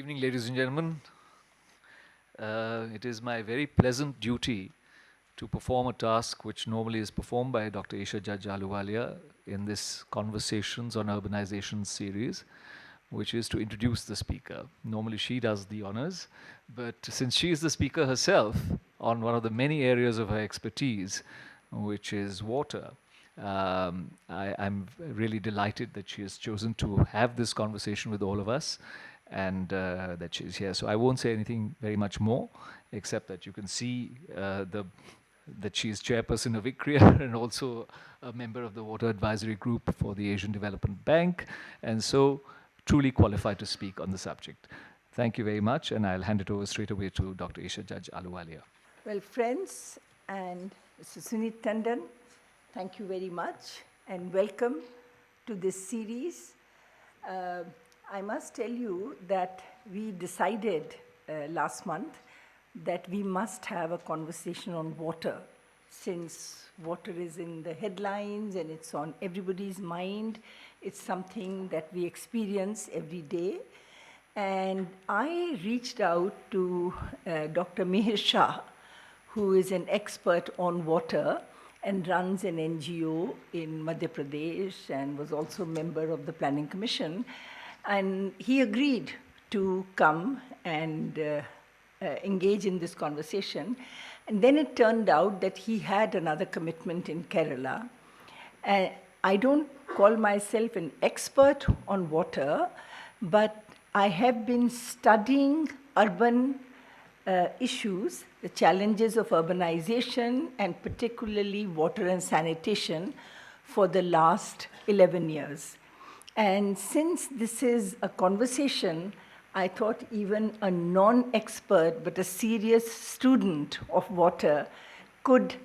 evening, ladies and gentlemen. It is my very pleasant duty to perform a task which normally is performed by Dr. Isha Judge Ahluwalia in this Conversations on Urbanization series, which is to introduce the speaker. Normally she does the honors, but since she is the speaker herself on one of the many areas of her expertise, which is water, I'm really delighted that she has chosen to have this conversation with all of us and that she's here. So I won't say anything very much more, except that you can see that she's chairperson of ICRIER and also a member of the Water Advisory Group for the Asian Development Bank, and so truly qualified to speak on the subject. Thank you very much, and I'll hand it over straight away to Dr. Isha Judge Ahluwalia. Well, friends and Mr. Sunit Tandon, thank you very much and welcome to this series. I must tell you that we decided last month that we must have a conversation on water, since water is in the headlines and it's on everybody's mind. It's something that we experience every day. And I reached out to Dr. Mihir Shah, who is an expert on water and runs an NGO in Madhya Pradesh and was also a member of the Planning Commission. And he agreed to come and engage in this conversation. And then it turned out that he had another commitment in Kerala. And I don't call myself an expert on water, but I have been studying urban issues, the challenges of urbanization, and particularly water and sanitation for the last 11 years. And since this is a conversation, I thought even a non-expert but a serious student of water could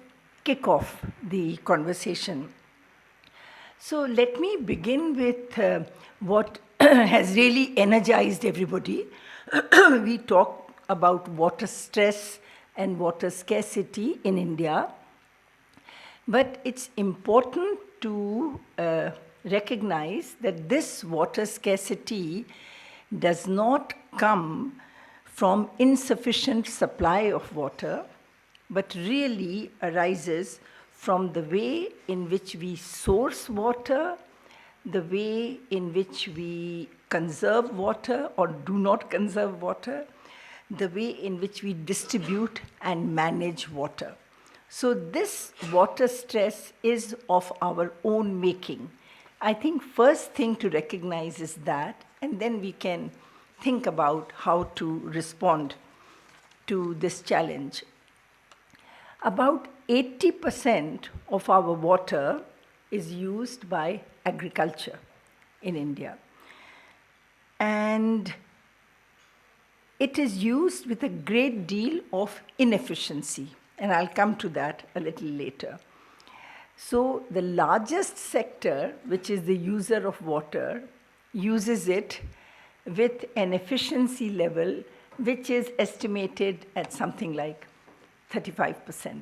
kick off the conversation. So let me begin with what has really energized everybody. We talk about water stress and water scarcity in India, but it's important to recognize that this water scarcity does not come from insufficient supply of water, but really arises from the way in which we source water, the way in which we conserve water or do not conserve water, the way in which we distribute and manage water. So this water stress is of our own making. I think first thing to recognize is that, and then we can think about how to respond to this challenge. About 80% of our water is used by agriculture in India. And it is used with a great deal of inefficiency. And I'll come to that a little later. So the largest sector, which is the user of water, uses it with an efficiency level which is estimated at something like 35%.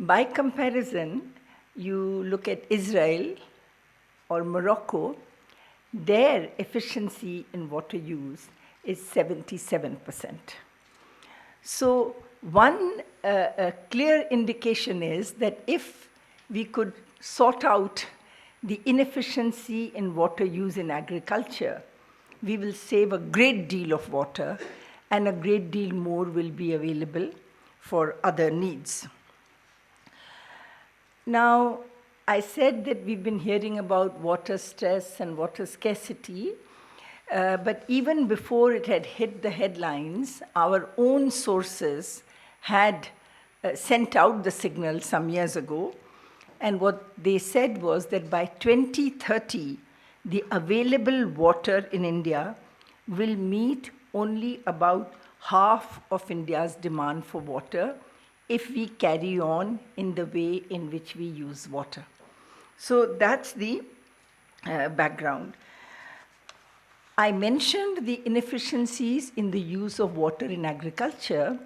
By comparison, you look at Israel or Morocco, their efficiency in water use is 77%. So one clear indication is that if we could sort out the inefficiency in water use in agriculture, we will save a great deal of water and a great deal more will be available for other needs. Now, I said that we've been hearing about water stress and water scarcity, but even before it had hit the headlines, our own sources had sent out the signal some years ago. And what they said was that by 2030, the available water in India will meet only about half of India's demand for water if we carry on in the way in which we use water. So that's the background. I mentioned the inefficiencies in the use of water in agriculture,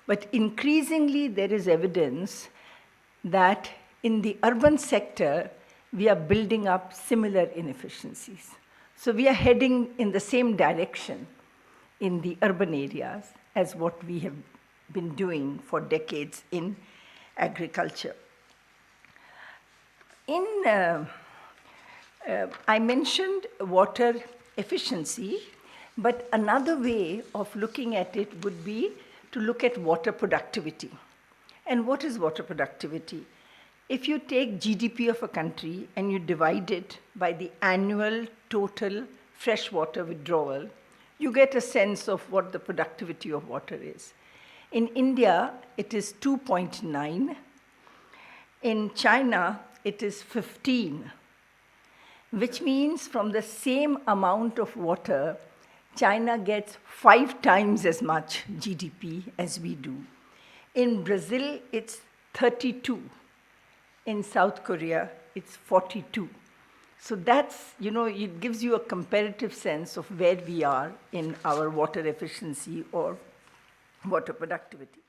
but increasingly there is evidence that in the urban sector, we are building up similar inefficiencies. So we are heading in the same direction. in the urban areas as what we have been doing for decades in agriculture. I mentioned water efficiency, but another way of looking at it would be to look at water productivity. And what is water productivity? If you take GDP of a country and you divide it by the annual total freshwater withdrawal, you get a sense of what the productivity of water is. In India, it is 2.9. In China, it is 15, which means from the same amount of water, China gets 5 times as much GDP as we do. In Brazil, it's 32. In South Korea, it's 42. So that's, it gives you a comparative sense of where we are in our water efficiency or water productivity.